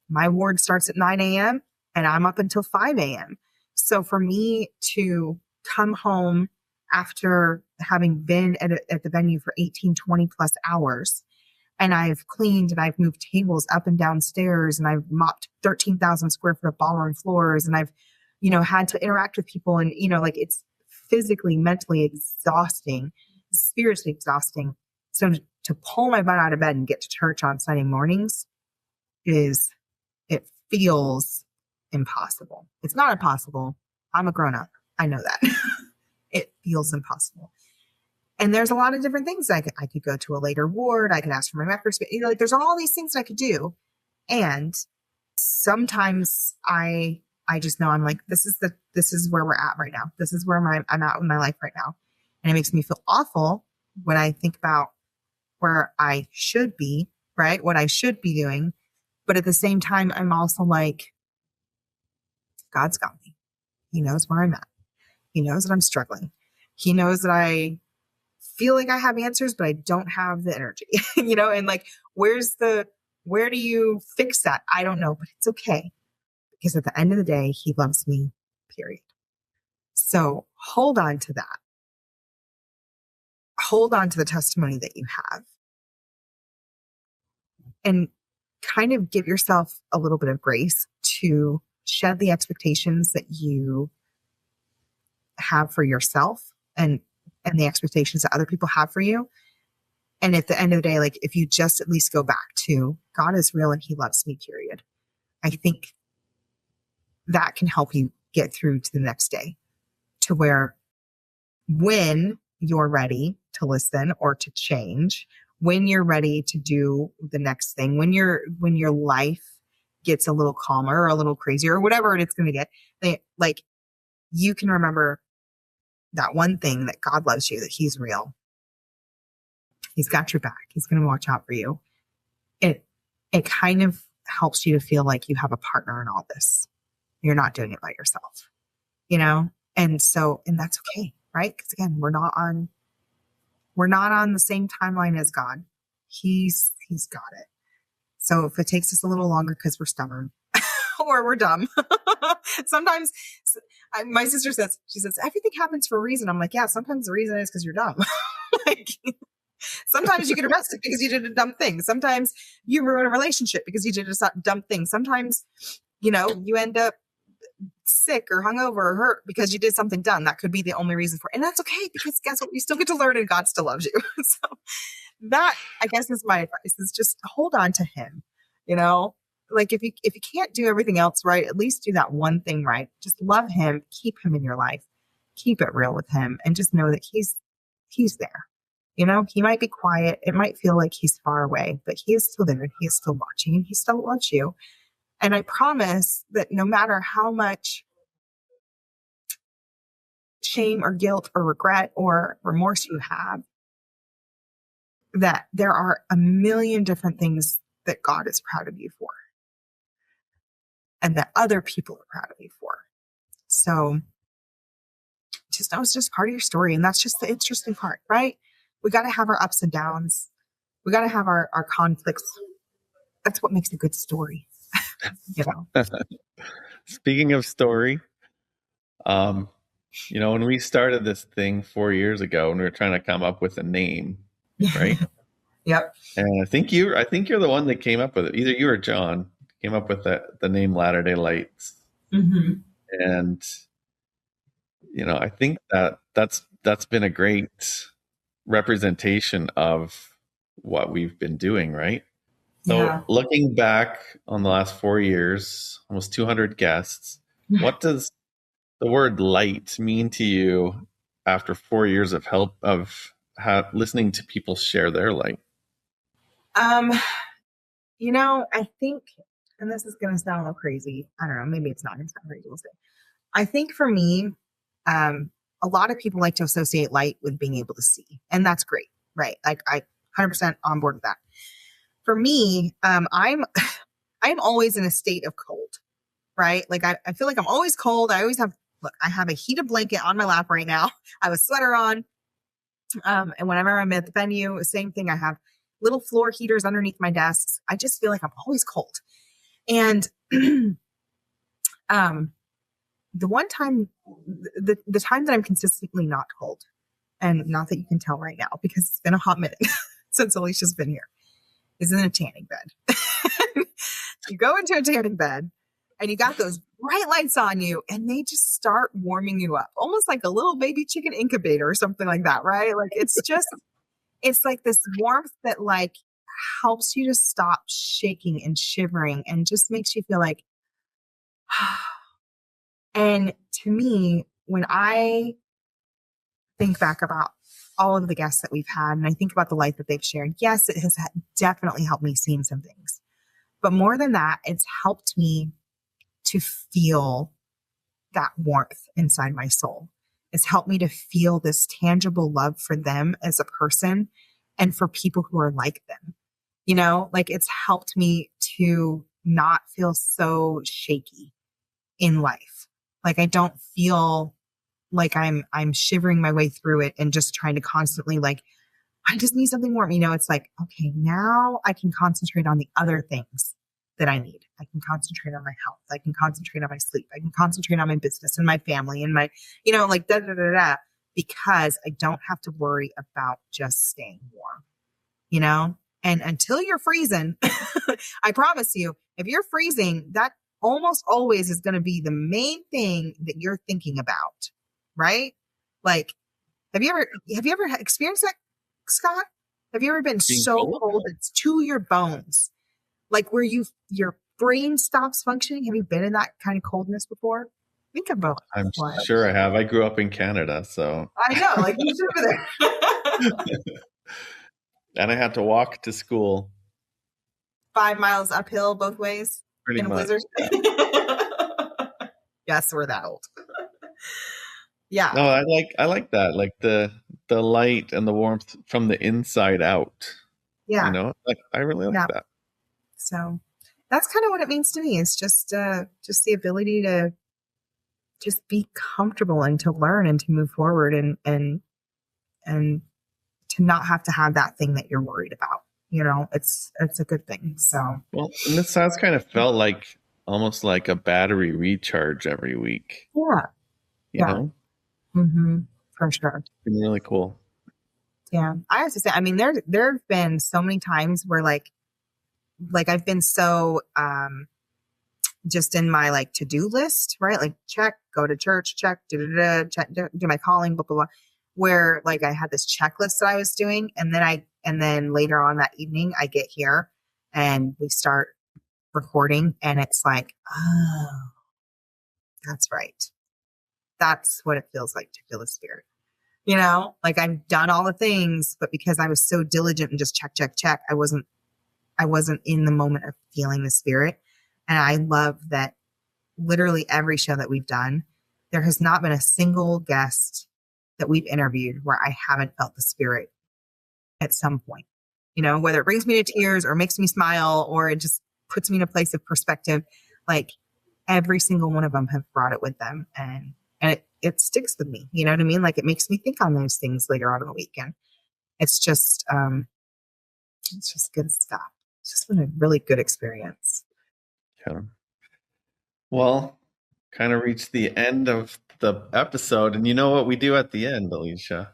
my ward starts at 9 a.m. and I'm up until 5 a.m. So for me to come home after having been at the venue for 18, 20 plus hours, and I've cleaned and I've moved tables up and down stairs and I've mopped 13,000 square foot of ballroom floors and I've, had to interact with people and, like it's physically, mentally exhausting, spiritually exhausting. So to pull my butt out of bed and get to church on Sunday mornings it feels impossible. It's not impossible. I'm a grown up. I know that. It feels impossible. And there's a lot of different things. I could go to a later ward. I could ask for my records. There's all these things that I could do. And sometimes I just know I'm like, this is where we're at right now. This is where I'm at in my life right now. And it makes me feel awful when I think about where I should be, right? What I should be doing. But at the same time, I'm also like, God's got me. He knows where I'm at. He knows that I'm struggling. He knows that I feel like I have answers, but I don't have the energy, and like, where do you fix that? I don't know, but it's okay. Because at the end of the day, he loves me, period. So hold on to that. Hold on to the testimony that you have. And kind of give yourself a little bit of grace to shed the expectations that you have for yourself and the expectations that other people have for you. And at the end of the day, like if you just at least go back to God is real and he loves me, period. I think that can help you get through to the next day to where when you're ready to listen or to change, when you're ready to do the next thing, when your life gets a little calmer or a little crazier or whatever it's going to get, like you can remember that one thing that God loves you, that he's real. He's got your back. He's going to watch out for you. It kind of helps you to feel like you have a partner in all this. You're not doing it by yourself, And that's okay, right? Because again, we're not on the same timeline as God. He's got it. So if it takes us a little longer because we're stubborn or we're dumb, sometimes my sister says, everything happens for a reason. I'm like, yeah, sometimes the reason is because you're dumb. Like, sometimes you get arrested because you did a dumb thing. Sometimes you ruin a relationship because you did a dumb thing. Sometimes, you end up sick or hungover or hurt because you did something dumb. That could be the only reason for it. And that's okay, because guess what? You still get to learn and God still loves you. So that, I guess, is my advice, is just hold on to him. Like if you can't do everything else right, at least do that one thing right. Just love him, keep him in your life. keep it real with him and just know that he's there. You know, he might be quiet. It might feel like he's far away, but he is still there and he is still watching and he still loves you. And I promise that no matter how much shame or guilt or regret or remorse you have, that there are a million different things that God is proud of you for and that other people are proud of you for. So just know it's just part of your story. And that's just the interesting part, right? We got to have our ups and downs. We got to have our conflicts. That's what makes a good story. You know? Speaking of story, when we started this thing 4 years ago and we were trying to come up with a name, right? Yep. And I think you're the one that came up with it. Either you or John came up with the name Latter-day Lights. Mm-hmm. And I think that's been a great representation of what we've been doing, right? So looking back on the last 4 years, almost 200 guests, what does the word light mean to you after 4 years of listening to people share their light? I think, and this is going to sound a little crazy. I don't know. Maybe it's not going to sound crazy. We'll see. I think for me, a lot of people like to associate light with being able to see, and that's great, right? Like I 100% on board with that. For me, I'm always in a state of cold, right? Like I feel like I'm always cold. I have a heated blanket on my lap right now. I have a sweater on. And whenever I'm at the venue, same thing. I have little floor heaters underneath my desks. I just feel like I'm always cold. And the one time, the time that I'm consistently not cold, and not that you can tell right now because it's been a hot minute since Alicia's been here, is in a tanning bed. You go into a tanning bed and you got those bright lights on you and they just start warming you up, almost like a little baby chicken incubator or something like that, right? Like it's like this warmth that like helps you to stop shaking and shivering and just makes you feel like, and to me, when I think back about all of the guests that we've had and I think about the light that they've shared, yes, it has definitely helped me see some things. But more than that, it's helped me to feel that warmth inside my soul. It's helped me to feel this tangible love for them as a person and for people who are like them. Like it's helped me to not feel so shaky in life. Like I don't feel like I'm shivering my way through it and just trying to constantly like, I just need something warm. It's like, okay, now I can concentrate on the other things that I need. I can concentrate on my health. I can concentrate on my sleep. I can concentrate on my business and my family and my, like da da da da, because I don't have to worry about just staying warm, and until you're freezing, I promise you, if you're freezing, that almost always is going to be the main thing that you're thinking about, right? Like, have you ever experienced that, Scott? Have you ever been so cold it's to your bones, like where your brain stops functioning? Have you been in that kind of coldness before? Think about. I'm sure I have. I grew up in Canada, so I know, like you should be there. And I had to walk to school 5 miles uphill both ways pretty in a much. blizzard. Yes, we're that old. Yeah. No, I like that, like the light and the warmth from the inside out. Yeah. Like I really like that. So that's kind of what it means to me. It's just the ability to just be comfortable and to learn and to move forward and to not have to have that thing that you're worried about. It's a good thing. So well, and this has kind of felt like almost like a battery recharge every week. Yeah. You know? Mm-hmm. For sure. It's been really cool. Yeah. I have to say, I mean, there have been so many times where like I've been so just in my like to-do list, right? Like check, go to church, check, check, do my calling, blah, blah, blah. Where like I had this checklist that I was doing. And then later on that evening I get here and we start recording and it's like, oh, that's right. That's what it feels like to feel the spirit. You know, like I've done all the things, but because I was so diligent and just check, I wasn't in the moment of feeling the spirit. And I love that literally every show that we've done, there has not been a single guest that we've interviewed where I haven't felt the spirit at some point, you know, whether it brings me to tears or makes me smile, or it just puts me in a place of perspective. Like every single one of them have brought it with them, and it sticks with me. You know what I mean? Like it makes me think on those things later on in the weekend. It's just good stuff. It's just been a really good experience. Yeah. Well, kind of reached the end of the episode, and you know what we do at the end, Alicia?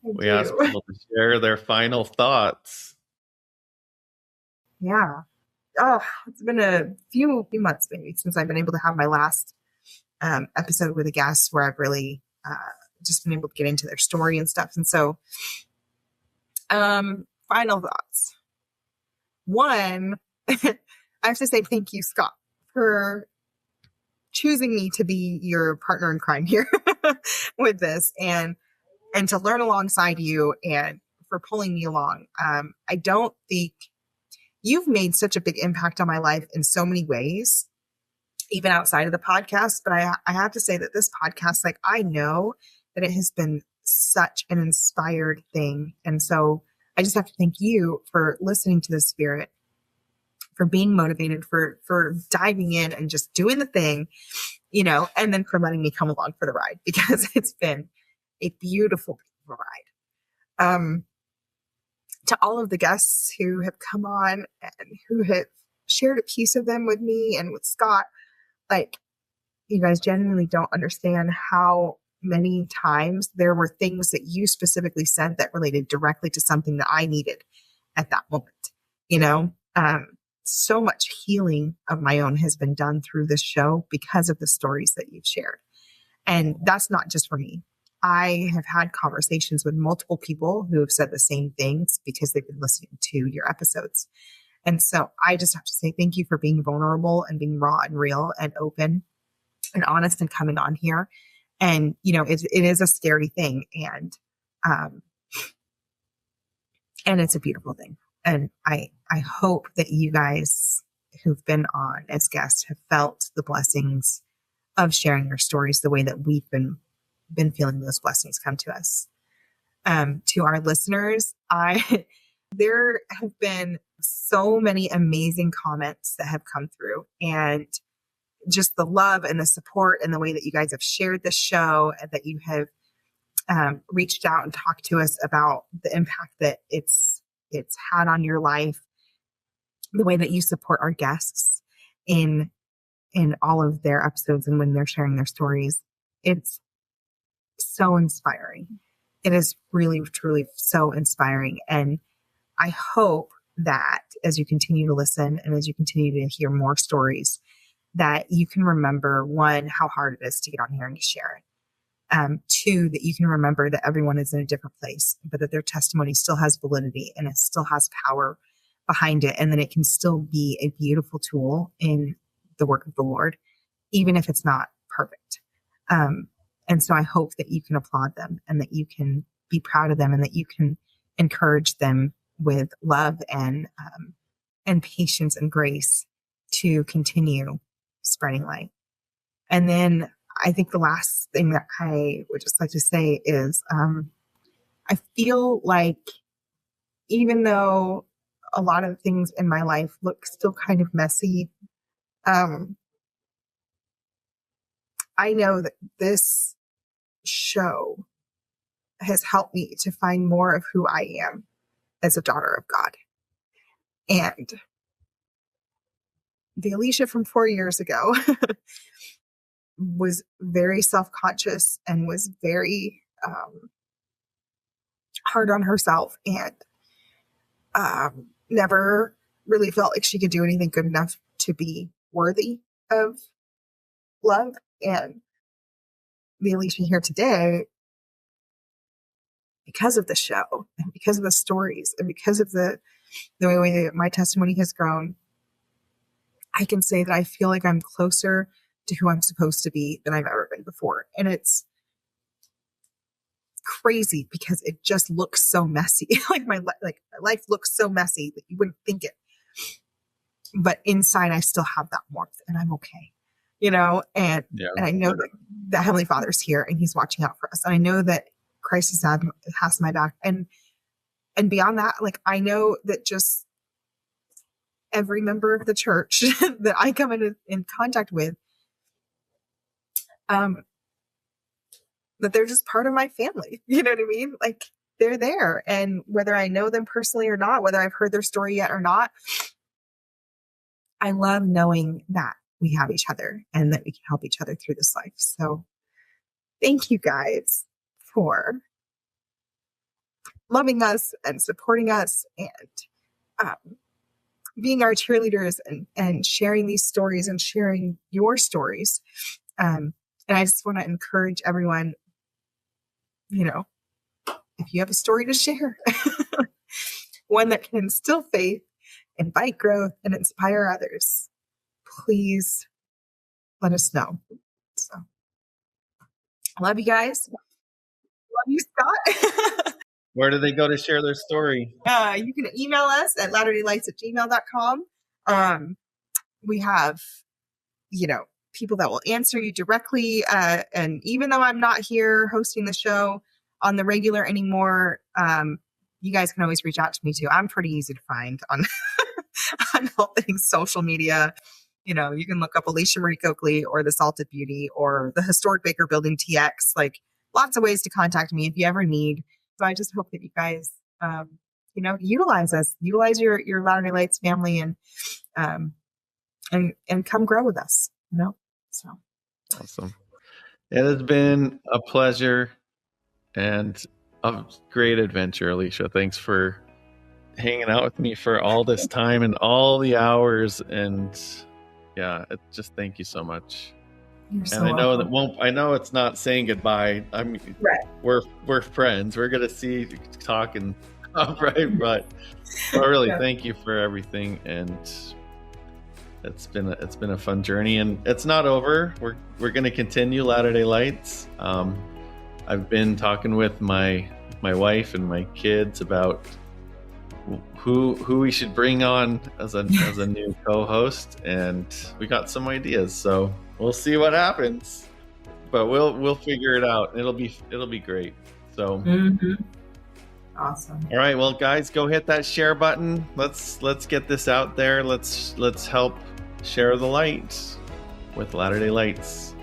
We ask people to share their final thoughts. Yeah. Oh, it's been a few months maybe since I've been able to have my last episode with a guest where I've really just been able to get into their story and stuff. And so, final thoughts. One, I have to say thank you, Scott, for choosing me to be your partner in crime here with this, and to learn alongside you, and for pulling me along. I don't think you've made such a big impact on my life in so many ways, even outside of the podcast. But I have to say that this podcast, like, I know that it has been such an inspired thing. And so I just have to thank you for listening to the spirit, for being motivated, for diving in and just doing the thing, you know, and then for letting me come along for the ride, because it's been a beautiful, beautiful ride. To all of the guests who have come on and who have shared a piece of them with me and with Scott, like, you guys genuinely don't understand how many times there were things that you specifically said that related directly to something that I needed at that moment. You know, so much healing of my own has been done through this show because of the stories that you've shared. And that's not just for me. I have had conversations with multiple people who have said the same things because they've been listening to your episodes. And so I just have to say thank you for being vulnerable and being raw and real and open and honest and coming on here. And, you know, it is a scary thing, and it's a beautiful thing. And I hope that you guys who've been on as guests have felt the blessings of sharing your stories the way that we've been feeling those blessings come to us. To our listeners, there have been so many amazing comments that have come through, and just the love and the support and the way that you guys have shared the show, and that you have reached out and talked to us about the impact that it's had on your life, the way that you support our guests in all of their episodes and when they're sharing their stories. It's so inspiring. It is really, truly so inspiring. And I hope that as you continue to listen and as you continue to hear more stories, that you can remember, one, how hard it is to get on here and to share it. Two, that you can remember that everyone is in a different place, but that their testimony still has validity and it still has power behind it. And that it can still be a beautiful tool in the work of the Lord, even if it's not perfect. And so I hope that you can applaud them and that you can be proud of them and that you can encourage them with love and patience and grace to continue spreading light. And then I think the last thing that I would just like to say is I feel like even though a lot of things in my life look still kind of messy, I know that this show has helped me to find more of who I am as a daughter of God. And the Alicia from 4 years ago was very self-conscious and was very hard on herself, and never really felt like she could do anything good enough to be worthy of love. And the Alicia here today, because of the show and because of the stories and because of the way that my testimony has grown, I can say that I feel like I'm closer to who I'm supposed to be than I've ever been before. And it's crazy because it just looks so messy. Like my life looks so messy that you wouldn't think it. But inside, I still have that warmth, and I'm okay, and I know that the Heavenly Father's here, and He's watching out for us. And I know that Christ has my back, and beyond that, like I know that just every member of the church that I come in contact with, that they're just part of my family. You know what I mean? Like they're there, and whether I know them personally or not, whether I've heard their story yet or not, I love knowing that we have each other and that we can help each other through this life. So thank you guys for loving us and supporting us and being our cheerleaders and sharing these stories and sharing your stories. And I just want to encourage everyone, if you have a story to share, one that can instill faith, invite growth, and inspire others, please let us know. So, love you guys. Love you, Scott. Where do they go to share their story? You can email us at latterdaylights@gmail.com. We have, people that will answer you directly. And even though I'm not here hosting the show on the regular anymore, you guys can always reach out to me too. I'm pretty easy to find on on all things social media. You can look up Alicia Coakley or the Salted Beauty or the Historic Baker Building TX. Like lots of ways to contact me if you ever need. So I just hope that you guys, utilize us, utilize your Latter-day Lights family, and come grow with us. So awesome. It has been a pleasure and a great adventure, Alicia. Thanks for hanging out with me for all this time and all the hours. And just thank you so much. You're so I know welcome. I know it's not saying goodbye. I mean, right. We're friends. We're gonna talk and right, but really, thank you for everything. And it's been a fun journey, and it's not over. We're gonna continue Latter-day Lights. I've been talking with my wife and my kids about who we should bring on as a new co-host, and we got some ideas. So we'll see what happens, but we'll figure it out. It'll be great. So awesome. All right, well, guys, go hit that share button. Let's get this out there. Let's help share the light with Latter-day Lights.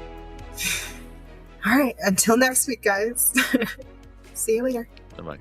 All right, until next week, guys. See you later. Bye-bye.